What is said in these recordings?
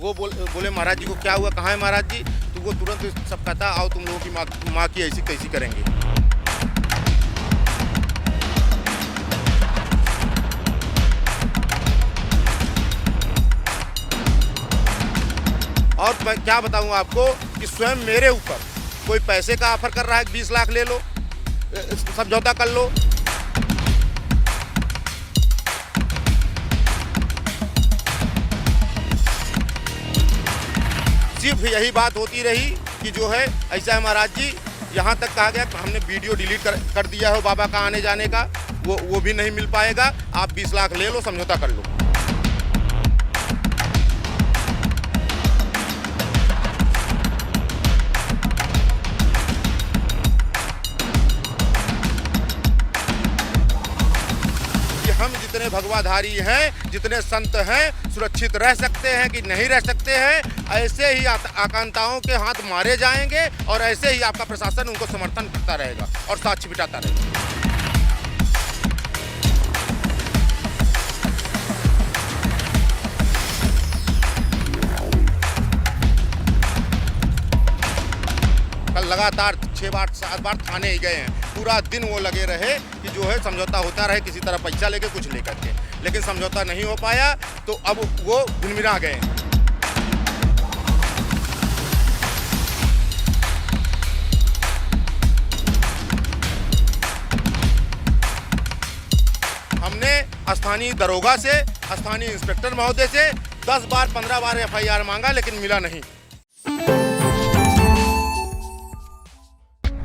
वो बोले महाराज जी को क्या हुआ, कहाँ है महाराज जी? तो वो तुरंत सब कहता आओ तुम लोगों की माँ की ऐसी कैसी करेंगे। और मैं क्या बताऊं आपको कि स्वयं मेरे ऊपर कोई पैसे का ऑफर कर रहा है, 20 लाख ले लो, समझौता कर लो। सिर्फ यही बात होती रही कि जो है ऐसा है महाराज जी, यहाँ तक कहा गया हमने वीडियो डिलीट कर दिया हो बाबा का आने जाने का, वो भी नहीं मिल पाएगा, आप 20 लाख ले लो, समझौता कर लो। हम जितने भगवाधारी हैं, जितने संत हैं, सुरक्षित रह सकते हैं कि नहीं रह सकते हैं, ऐसे ही आकांताओं के हाथ मारे जाएंगे और ऐसे ही आपका प्रशासन उनको समर्थन करता रहेगा और साक्ष्य बिठाता रहेगा। कल लगातार 6-7 बार थाने ही गए हैं, पूरा दिन वो लगे रहे कि जो है समझौता होता रहे, किसी तरह पैसा लेके कुछ लेकर के, लेकिन समझौता नहीं हो पाया तो अब वो भिनभिना गए हैं। हमने स्थानीय दरोगा से, स्थानीय इंस्पेक्टर महोदय से 10 बार 15 बार FIR मांगा लेकिन मिला नहीं।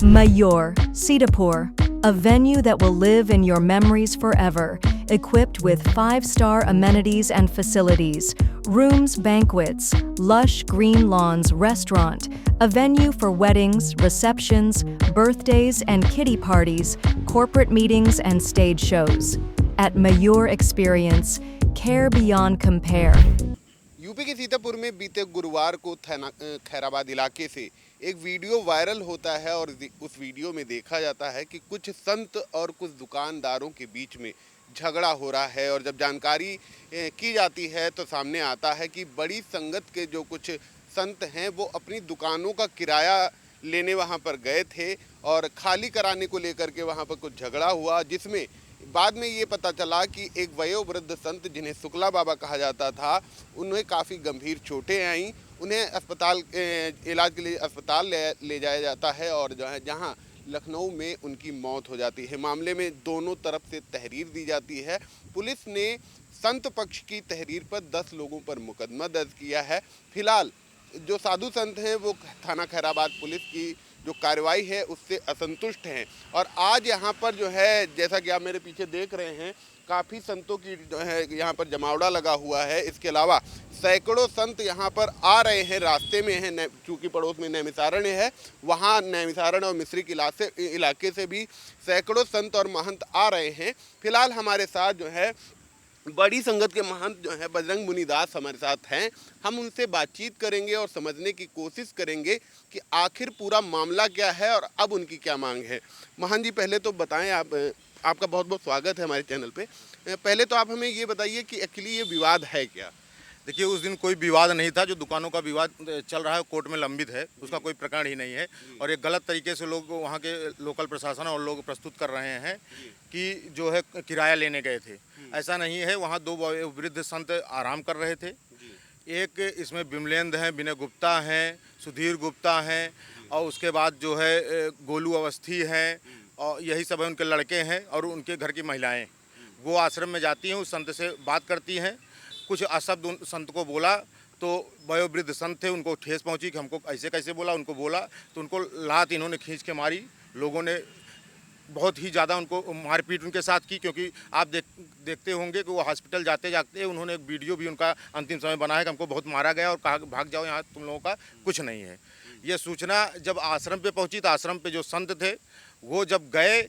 Mayur, Sitapur, a venue that will live in your memories forever, equipped with 5-star amenities and facilities, rooms, banquets, lush green lawns, restaurant, a venue for weddings, receptions, birthdays and kiddie parties, corporate meetings and stage shows. At Mayur Experience, care beyond compare. UP के सीतापुर में बीते गुरुवार को खैराबाद इलाके से एक video viral होता है और उस वीडियो में देखा जाता है कि कुछ संत और कुछ दुकानदारों के बीच में झगड़ा हो रहा है। और जब जानकारी की जाती है तो सामने आता है कि बड़ी संगत के जो कुछ संत हैं वो अपनी दुकानों का किराया लेने वहां पर गए थे और खाली कराने को लेकर के वहां पर कुछ झगड़ा हुआ, जिसमें बाद में ये पता चला कि एक वयोवृद्ध संत जिन्हें शुक्ला बाबा कहा जाता था, उन्हें काफ़ी गंभीर चोटें आईं, उन्हें अस्पताल इलाज के लिए अस्पताल ले जाया जाता है और जो है जहां लखनऊ में उनकी मौत हो जाती है। मामले में दोनों तरफ से तहरीर दी जाती है। पुलिस ने संत पक्ष की तहरीर पर 10 लोगों पर मुकदमा दर्ज किया है। फिलहाल जो साधु संत हैं वो थाना खैराबाद पुलिस की जो कार्रवाई है उससे असंतुष्ट हैं और आज यहाँ पर जो है, जैसा कि आप मेरे पीछे देख रहे हैं, काफ़ी संतों की जो है यहाँ पर जमावड़ा लगा हुआ है। इसके अलावा सैकड़ों संत यहाँ पर आ रहे हैं, रास्ते में हैं, चूँकि पड़ोस में नैमिसारण्य है, वहाँ नैमिसारण्य और मिस्रिक इलाके से भी सैकड़ों संत और महंत आ रहे हैं। फिलहाल हमारे साथ जो है बड़ी संगत के महंत जो है बजरंग मुनिदास हमारे साथ हैं। हम उनसे बातचीत करेंगे और समझने की कोशिश करेंगे कि आखिर पूरा मामला क्या है और अब उनकी क्या मांग है। महंत जी, पहले तो बताएं, आपका बहुत बहुत स्वागत है हमारे चैनल पे। पहले तो आप हमें ये बताइए कि एक्चुअली ये विवाद है क्या? देखिए, उस दिन कोई विवाद नहीं था। जो दुकानों का विवाद चल रहा है कोर्ट में लंबित है, उसका कोई प्रकरण ही नहीं है और एक गलत तरीके से लोग वहाँ के लोकल प्रशासन और लोग प्रस्तुत कर रहे हैं कि जो है किराया लेने गए थे। ऐसा नहीं है। वहाँ 2 वृद्ध संत आराम कर रहे थे। एक इसमें विमलेंद्र हैं, विनय गुप्ता हैं, सुधीर गुप्ता हैं और उसके बाद जो है गोलू अवस्थी हैं और यही सब है, उनके लड़के हैं और उनके घर की महिलाएँ। वो आश्रम में जाती हैं, उस संत से बात करती हैं। कुछ अशब्द उन संत को बोला तो वयोवृद्ध संत थे, उनको ठेस पहुंची कि हमको ऐसे कैसे बोला। उनको बोला तो उनको लात इन्होंने खींच के मारी। लोगों ने बहुत ही ज़्यादा उनको मारपीट उनके साथ की, क्योंकि आप देखते होंगे कि वो हॉस्पिटल जाते जाते उन्होंने एक वीडियो भी उनका अंतिम समय बनाया कि हमको बहुत मारा गया और कहा भाग जाओ, यहाँ तुम लोगों का कुछ नहीं है। ये सूचना जब आश्रम पे पहुंची तो आश्रम पे जो संत थे वो जब गए,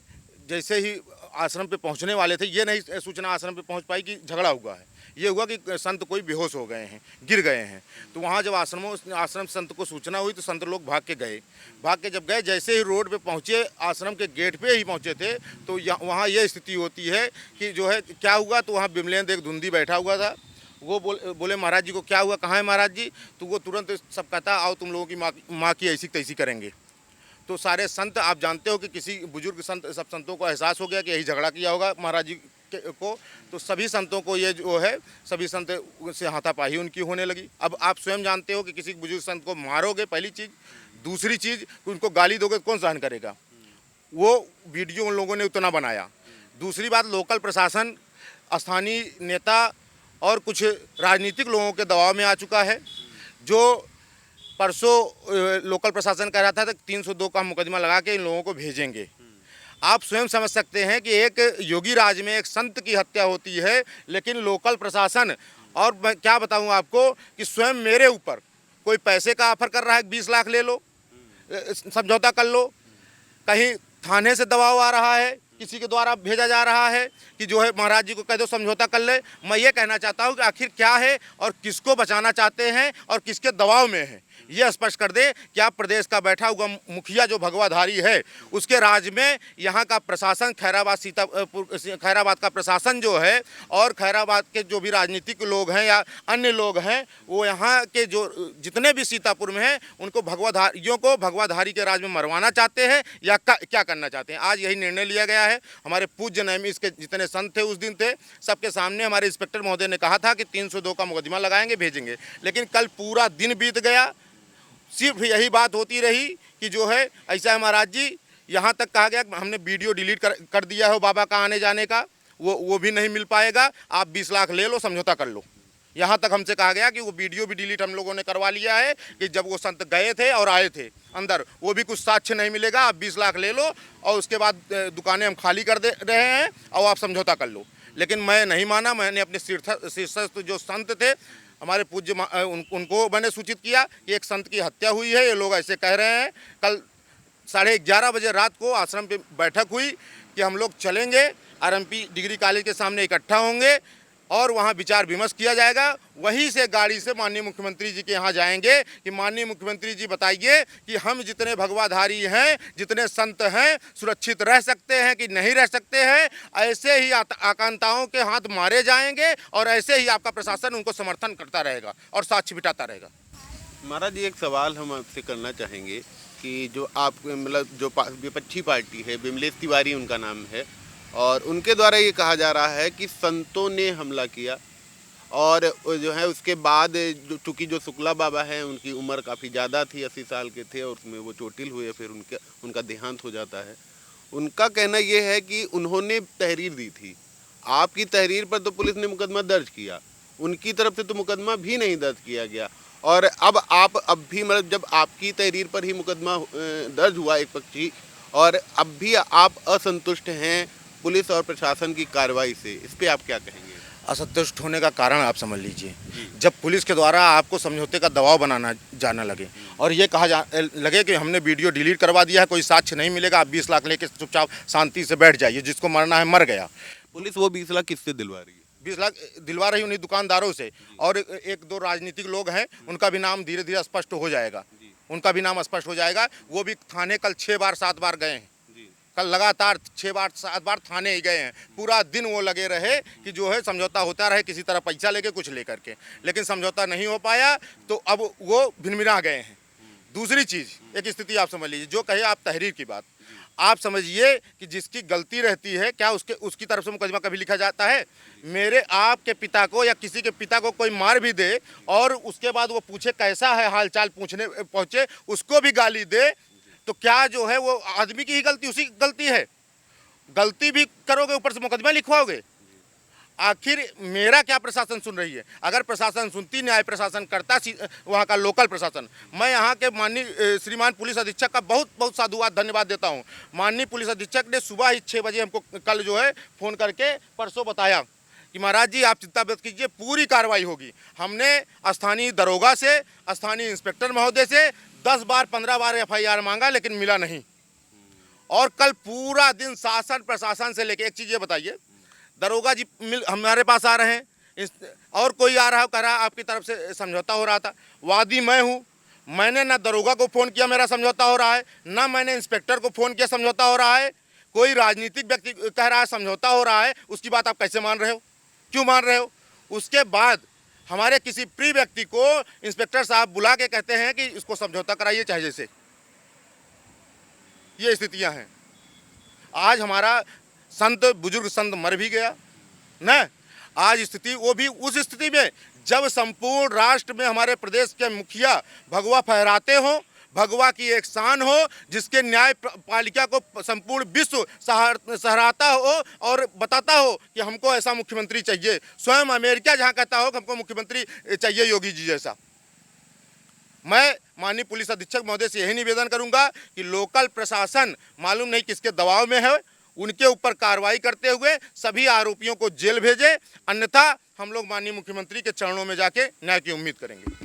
जैसे ही आश्रम पे पहुंचने वाले थे, ये नहीं सूचना आश्रम पे पहुंच पाई कि झगड़ा हुआ है। ये हुआ कि संत कोई बेहोश हो गए हैं, गिर गए हैं। तो वहाँ जब आश्रम संत को सूचना हुई तो संत लोग भाग के जब गए, जैसे ही रोड पे पहुँचे, आश्रम के गेट पे ही पहुँचे थे, तो वहाँ ये स्थिति होती है कि जो है क्या हुआ। तो वहाँ विमलेंद्र एक धुंधी बैठा हुआ था वो बोले महाराज जी को क्या हुआ, कहाँ है महाराज जी, तो वो तुरंत सब कहता आओ तुम लोगों की माँ की ऐसी तैसी करेंगे। तो सारे संत, आप जानते हो कि किसी बुजुर्ग संत, सब संतों को एहसास हो गया कि यही झगड़ा किया होगा महाराज जी को, तो सभी संतों को ये जो है, सभी संत से हाथापाई उनकी होने लगी। अब आप स्वयं जानते हो कि किसी बुजुर्ग संत को मारोगे, पहली चीज़, दूसरी चीज़ उनको गाली दोगे, कौन सहन करेगा। वो वीडियो उन लोगों ने उतना बनाया। दूसरी बात, लोकल प्रशासन, स्थानीय नेता और कुछ राजनीतिक लोगों के दबाव में आ चुका है। जो परसों लोकल प्रशासन कह रहा था कि 302 का मुकदमा लगा के इन लोगों को भेजेंगे। आप स्वयं समझ सकते हैं कि एक योगी राज में एक संत की हत्या होती है, लेकिन लोकल प्रशासन, और मैं क्या बताऊं आपको कि स्वयं मेरे ऊपर कोई पैसे का ऑफर कर रहा है, 20 लाख ले लो, समझौता कर लो, कहीं थाने से दबाव आ रहा है, किसी के द्वारा भेजा जा रहा है कि जो है महाराज जी को कह दो समझौता कर ले। मैं ये कहना चाहता हूँ कि आखिर क्या है और किसको बचाना चाहते हैं और किसके दबाव में है, ये स्पष्ट कर दे। क्या प्रदेश का बैठा हुआ मुखिया जो भगवाधारी है, उसके राज में यहाँ का प्रशासन, खैराबाद का प्रशासन जो है, और खैराबाद के जो भी राजनीतिक लोग हैं या अन्य लोग हैं, वो यहाँ के जो जितने भी सीतापुर में हैं, उनको भगवाधारियों को भगवाधारी के राज में मरवाना चाहते हैं या क्या करना चाहते हैं। आज यही निर्णय लिया गया है। हमारे पूज्य नैमिष के जितने संत थे उस दिन थे, सबके सामने हमारे इंस्पेक्टर महोदय ने कहा था कि 302 का मुकदमा लगाएंगे, भेजेंगे, लेकिन कल पूरा दिन बीत गया, सिर्फ यही बात होती रही कि जो है ऐसा है महाराज जी। यहाँ तक कहा गया हमने वीडियो डिलीट कर दिया हो बाबा का आने जाने का, वो भी नहीं मिल पाएगा, आप 20 लाख ले लो, समझौता कर लो। यहाँ तक हमसे कहा गया कि वो वीडियो भी डिलीट हम लोगों ने करवा लिया है कि जब वो संत गए थे और आए थे अंदर, वो भी कुछ साक्ष्य नहीं मिलेगा, आप 20 लाख ले लो और उसके बाद दुकानें हम खाली कर दे रहे हैं और आप समझौता कर लो। लेकिन मैं नहीं माना। मैंने अपने शीर्षस्थ जो संत थे हमारे पूज्य उनको मैंने सूचित किया कि एक संत की हत्या हुई है, ये लोग ऐसे कह रहे हैं। कल 11:30 बजे रात को आश्रम पे बैठक हुई कि हम लोग चलेंगे, आरएमपी डिग्री कॉलेज के सामने इकट्ठा होंगे और वहाँ विचार विमर्श किया जाएगा। वहीं से गाड़ी से माननीय मुख्यमंत्री जी के यहाँ जाएंगे कि माननीय मुख्यमंत्री जी बताइए कि हम जितने भगवाधारी हैं, जितने संत हैं, सुरक्षित रह सकते हैं कि नहीं रह सकते हैं। ऐसे ही आकांताओं के हाथ मारे जाएंगे और ऐसे ही आपका प्रशासन उनको समर्थन करता रहेगा और साक्ष्य बिठाता रहेगा। महाराज जी, एक सवाल हम आपसे करना चाहेंगे कि जो आप मतलब जो विपक्षी पार्टी है, विमलेश तिवारी उनका नाम है, और उनके द्वारा ये कहा जा रहा है कि संतों ने हमला किया और जो है उसके बाद जो चूँकि जो शुक्ला बाबा हैं उनकी उम्र काफ़ी ज़्यादा थी, 80 साल के थे, और उसमें वो चोटिल हुए, फिर उनका देहांत हो जाता है। उनका कहना ये है कि उन्होंने तहरीर दी थी। आपकी तहरीर पर तो पुलिस ने मुकदमा दर्ज किया, उनकी तरफ से तो मुकदमा भी नहीं दर्ज किया गया, और अब भी मतलब जब आपकी तहरीर पर ही मुकदमा दर्ज हुआ एक पक्षी, और अब भी आप असंतुष्ट हैं पुलिस और प्रशासन की कार्रवाई से, इस पे आप क्या कहेंगे? असंतुष्ट होने का कारण आप समझ लीजिए, जब पुलिस के द्वारा आपको समझौते का दबाव बनाना जाना लगे और ये कहा लगे कि हमने वीडियो डिलीट करवा दिया है, कोई साक्ष्य नहीं मिलेगा, आप 20 लाख लेके चुपचाप शांति से बैठ जाइए, जिसको मरना है मर गया। पुलिस वो 20 लाख किससे दिलवा रही है? 20 लाख दिलवा रही उन्हीं दुकानदारों से, और एक दो राजनीतिक लोग हैं, उनका भी नाम धीरे धीरे स्पष्ट हो जाएगा, उनका भी नाम स्पष्ट हो जाएगा। वो भी थाने कल 6-7 बार गए हैं, कल लगातार 6-7 बार थाने ही गए हैं। पूरा दिन वो लगे रहे कि जो है समझौता होता रहे, किसी तरह पैसा लेके कुछ लेकर के, लेकिन समझौता नहीं हो पाया, तो अब वो भिनभिना गए हैं। दूसरी चीज़, एक स्थिति आप समझ लीजिए, जो कहे आप तहरीर की बात, आप समझिए कि जिसकी गलती रहती है, क्या उसकी तरफ से मुकदमा कभी लिखा जाता है? मेरे आपके पिता को या किसी के पिता को कोई मार भी दे और उसके बाद वो पूछे कैसा है हालचाल पूछने पहुँचे, उसको भी गाली दे, तो क्या जो है वो आदमी की ही गलती, उसी की गलती है? गलती भी करोगे, ऊपर से मुकदमा लिखवाओगे। आखिर मेरा क्या प्रशासन सुन रही है? अगर प्रशासन सुनती, न्याय प्रशासन करता, वहाँ का लोकल प्रशासन, मैं यहाँ के माननीय श्रीमान पुलिस अधीक्षक का बहुत बहुत साधुवाद धन्यवाद देता हूँ। माननीय पुलिस अधीक्षक ने सुबह ही 6 बजे हमको कल जो है फ़ोन करके परसों बताया कि महाराज जी आप चिंता मत कीजिए, पूरी कार्रवाई होगी। हमने स्थानीय दरोगा से, स्थानीय इंस्पेक्टर महोदय से 10 बार 15 बार FIR मांगा, लेकिन मिला नहीं। और कल पूरा दिन शासन प्रशासन से लेके, एक चीज़ ये बताइए, दरोगा जी हमारे पास आ रहे हैं और कोई आ रहा है कह रहा है आपकी तरफ से समझौता हो रहा था, वादी मैं हूँ। मैंने ना दरोगा को फ़ोन किया मेरा समझौता हो रहा है, ना मैंने इंस्पेक्टर को फ़ोन किया समझौता हो रहा है। कोई राजनीतिक व्यक्ति कह रहा है समझौता हो रहा है, उसकी बात आप कैसे मान रहे हो? क्यों मान रहे हो? उसके बाद हमारे किसी प्रिय व्यक्ति को इंस्पेक्टर साहब बुला के कहते हैं कि इसको समझौता कराइए चाहे जैसे। ये स्थितियां हैं। आज हमारा संत बुजुर्ग संत मर भी गया न, आज स्थिति वो भी उस स्थिति में जब संपूर्ण राष्ट्र में हमारे प्रदेश के मुखिया भगवा फहराते हो, भगवा की एक शान हो, जिसके न्याय पालिका को संपूर्ण विश्व सहराता हो और बताता हो कि हमको ऐसा मुख्यमंत्री चाहिए। स्वयं अमेरिका जहां कहता हो कि हमको मुख्यमंत्री चाहिए योगी जी जैसा। मैं माननीय पुलिस अधीक्षक महोदय से यही निवेदन करूंगा कि लोकल प्रशासन मालूम नहीं किसके दबाव में है, उनके ऊपर कार्रवाई करते हुए सभी आरोपियों को जेल भेजे, अन्यथा हम लोग माननीय मुख्यमंत्री के चरणों में जाके न्याय की उम्मीद करेंगे।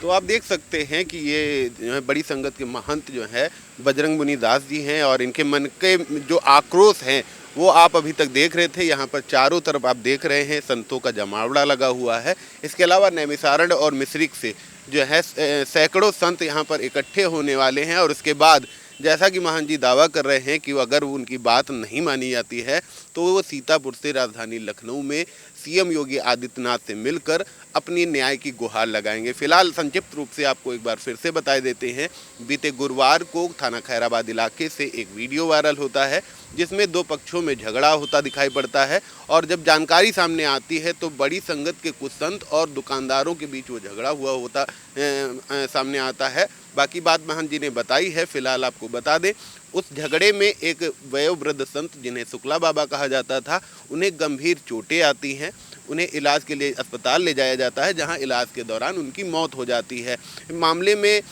तो आप देख सकते हैं कि ये जो है बड़ी संगत के महंत जो है बजरंग मुनि दास जी हैं और इनके मन के जो आक्रोश हैं वो आप अभी तक देख रहे थे। यहाँ पर चारों तरफ आप देख रहे हैं संतों का जमावड़ा लगा हुआ है। इसके अलावा नैमिषारण्य और मिश्रिख से जो है सैकड़ों संत यहाँ पर इकट्ठे होने वाले हैं और उसके बाद जैसा कि महंत जी दावा कर रहे हैं कि अगर उनकी बात नहीं मानी जाती है तो वो सीतापुर से राजधानी लखनऊ में सीएम योगी आदित्यनाथ से मिलकर अपनी न्याय की गुहार लगाएंगे। फिलहाल संक्षिप्त रूप से आपको एक बार फिर से बता देते हैं, बीते गुरुवार को थाना खैराबाद इलाके से एक वीडियो वायरल होता है जिसमें दो पक्षों में झगड़ा होता दिखाई पड़ता है और जब जानकारी सामने आती है तो बड़ी संगत के कुछ संत और दुकानदारों के बीच वो झगड़ा हुआ होता सामने आता है। बाकी बात महंत जी ने बताई है। फिलहाल आपको बता दें, उस झगड़े में एक वयोवृद्ध संत जिन्हें शुक्ला बाबा कहा जाता था, उन्हें गंभीर चोटें आती हैं। उन्हें इलाज के लिए अस्पताल ले जाया जाता है, जहां इलाज के दौरान उनकी मौत हो जाती है। मामले में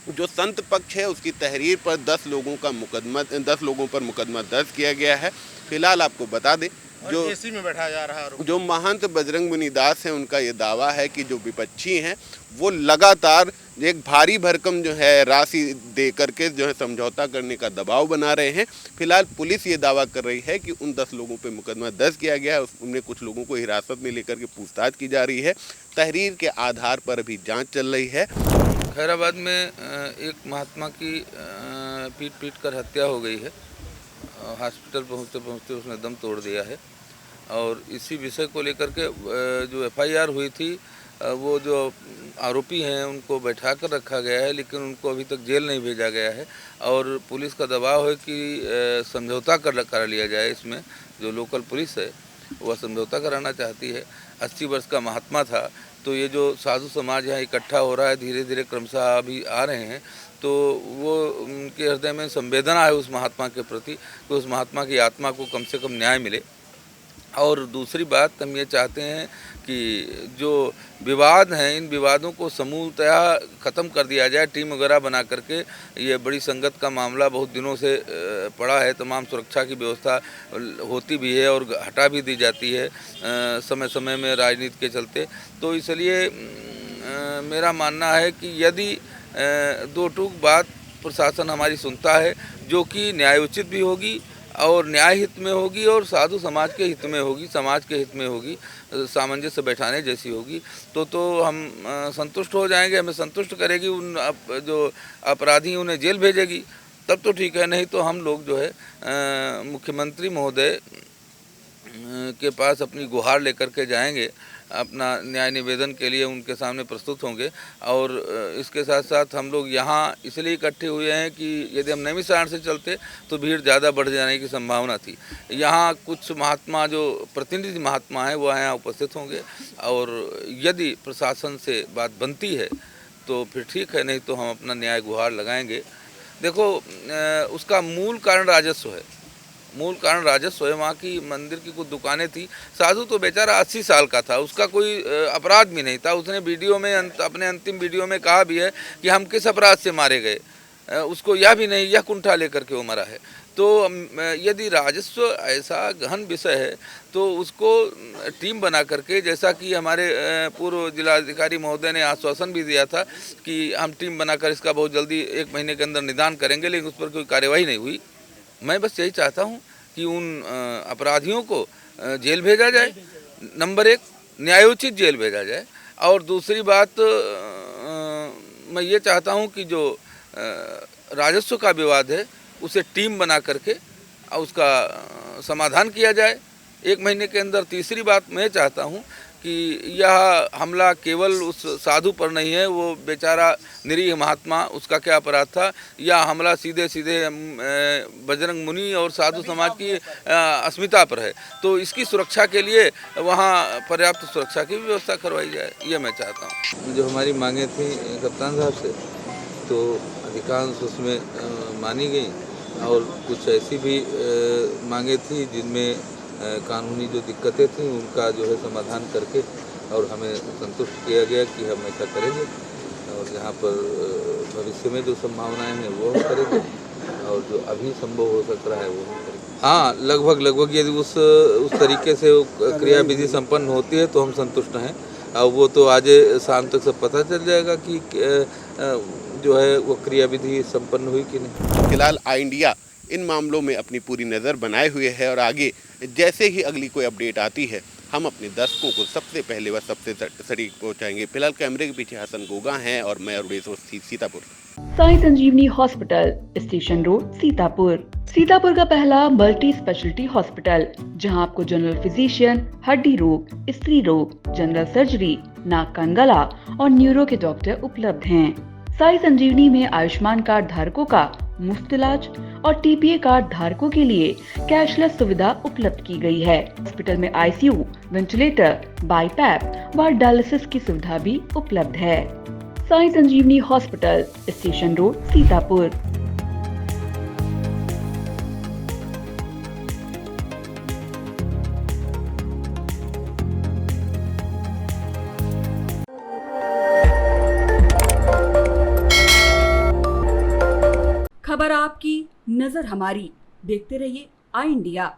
जो संत पक्ष है उसकी तहरीर पर 10 लोगों पर मुकदमा दर्ज किया गया है। फिलहाल आपको बता दें, जो एसी में बैठाया जा रहा है, जो महंत बजरंग मुनि दास हैं उनका ये दावा है कि जो विपक्षी हैं वो लगातार एक भारी भरकम जो है राशि दे करके जो है समझौता करने का दबाव बना रहे हैं। फिलहाल पुलिस ये दावा कर रही है कि उन 10 लोगों पे मुकदमा दर्ज किया गया है। उनमें कुछ लोगों को हिरासत में लेकर के पूछताछ की जा रही है। तहरीर के आधार पर अभी जांच चल रही है। खैराबाद में एक महात्मा की पीट कर हत्या हो गई है। हॉस्पिटल पहुँचते उसने दम तोड़ दिया है और इसी विषय को लेकर के जो एफआईआर हुई थी वो जो आरोपी हैं उनको बैठा कर रखा गया है, लेकिन उनको अभी तक जेल नहीं भेजा गया है और पुलिस का दबाव है कि समझौता कर लिया जाए। इसमें जो लोकल पुलिस है वह समझौता कराना चाहती है। 80 वर्ष का महात्मा था, तो ये जो साधु समाज यहाँ इकट्ठा हो रहा है, धीरे धीरे क्रमशः अभी आ रहे हैं, तो वो उनके हृदय में संवेदना है उस महात्मा के प्रति कि उस महात्मा की आत्मा को कम से कम न्याय मिले। और दूसरी बात हम ये चाहते हैं कि जो विवाद हैं इन विवादों को समूलतया ख़त्म कर दिया जाए, टीम वगैरह बना करके। ये बड़ी संगत का मामला बहुत दिनों से पड़ा है, तमाम सुरक्षा की व्यवस्था होती भी है और हटा भी दी जाती है समय समय में राजनीति के चलते। तो इसलिए मेरा मानना है कि यदि दो टूक बात प्रशासन हमारी सुनता है जो कि न्यायोचित भी होगी और न्याय हित में होगी और साधु समाज के हित में होगी, समाज के हित में होगी, सामंजस्य बैठाने जैसी होगी, तो हम संतुष्ट हो जाएंगे। हमें संतुष्ट करेगी उन जो अपराधी उन्हें जेल भेजेगी, तब तो ठीक है। नहीं तो हम लोग जो है मुख्यमंत्री महोदय के पास अपनी गुहार लेकर के जाएंगे, अपना न्याय निवेदन के लिए उनके सामने प्रस्तुत होंगे। और इसके साथ साथ हम लोग यहाँ इसलिए इकट्ठे हुए हैं कि यदि हम नैमिषारण्य से चलते तो भीड़ ज़्यादा बढ़ जाने की संभावना थी। यहाँ कुछ महात्मा जो प्रतिनिधि महात्मा हैं वो यहाँ उपस्थित होंगे और यदि प्रशासन से बात बनती है तो फिर ठीक है, नहीं तो हम अपना न्याय गुहार लगाएंगे। देखो उसका मूल कारण राजस्व है। मूल कारण राजस्व है। वहाँ की मंदिर की कुछ दुकानें थी। साधु तो बेचारा 80 साल का था, उसका कोई अपराध भी नहीं था। उसने वीडियो में अपने अंतिम वीडियो में कहा भी है कि हम किस अपराध से मारे गए, उसको यह भी नहीं, यह कुंठा लेकर के वो मरा है। तो यदि राजस्व ऐसा गहन विषय है तो उसको टीम बना करके, जैसा कि हमारे पूर्व जिलाधिकारी महोदय ने आश्वासन भी दिया था कि हम टीम बनाकर इसका बहुत जल्दी 1 महीने के अंदर निदान करेंगे, लेकिन उस पर कोई कार्यवाही नहीं हुई। मैं बस यही चाहता हूं कि उन अपराधियों को जेल भेजा जाए, नंबर 1 न्यायोचित जेल भेजा जाए। और दूसरी बात मैं ये चाहता हूं कि जो राजस्व का विवाद है उसे टीम बना करके उसका समाधान किया जाए 1 महीने के अंदर। तीसरी बात मैं चाहता हूं कि यह हमला केवल उस साधु पर नहीं है, वो बेचारा निरीह महात्मा, उसका क्या अपराध था। यह हमला सीधे सीधे बजरंग मुनि और साधु समाज की अस्मिता पर है। तो इसकी सुरक्षा के लिए वहाँ पर्याप्त सुरक्षा की व्यवस्था करवाई जाए, ये मैं चाहता हूँ। जो हमारी मांगें थी कप्तान साहब से, तो अधिकांश उसमें मानी गई और कुछ ऐसी भी मांगें थी जिनमें कानूनी जो दिक्कतें थी उनका जो है समाधान करके और हमें संतुष्ट किया गया कि हम ऐसा करेंगे और जहाँ पर भविष्य में जो संभावनाएं हैं वो हम करेंगे और जो अभी संभव हो सक रहा है वो हम करेंगे। हाँ, लगभग यदि उस तरीके से क्रिया विधि संपन्न होती है तो हम संतुष्ट हैं। और वो तो आज शाम तक सब पता चल जाएगा कि जो है वो क्रिया विधि संपन्न हुई कि नहीं। फिलहाल आई इंडिया इन मामलों में अपनी पूरी नज़र बनाए हुए है और आगे जैसे ही अगली कोई अपडेट आती है हम अपने दर्शकों को सबसे पहले व सबसे सटीक पहुंचाएंगे। फिलहाल कैमरे के पीछे हसन गोगा हैं और मैं Arunesh Sitapur. Sai Sanjivani hospital, station road, Sitapur. Sitapur का पहला मल्टी स्पेशलिटी हॉस्पिटल, जहां आपको जनरल फिजिशियन, हड्डी रोग, स्त्री रोग, जनरल सर्जरी, नाक कान गला और न्यूरो के डॉक्टर उपलब्ध हैं। साई संजीवनी में आयुष्मान कार्ड धारकों का मुफ्त इलाज और टीपीए कार्ड धारकों के लिए कैशलेस सुविधा उपलब्ध की गई है। हॉस्पिटल में आईसीयू, वेंटिलेटर, बाईपैप व डायलिसिस की सुविधा भी उपलब्ध है। Sai Sanjivani hospital, station road, Sitapur. खबर आपकी, नजर हमारी। देखते रहिए आई इंडिया।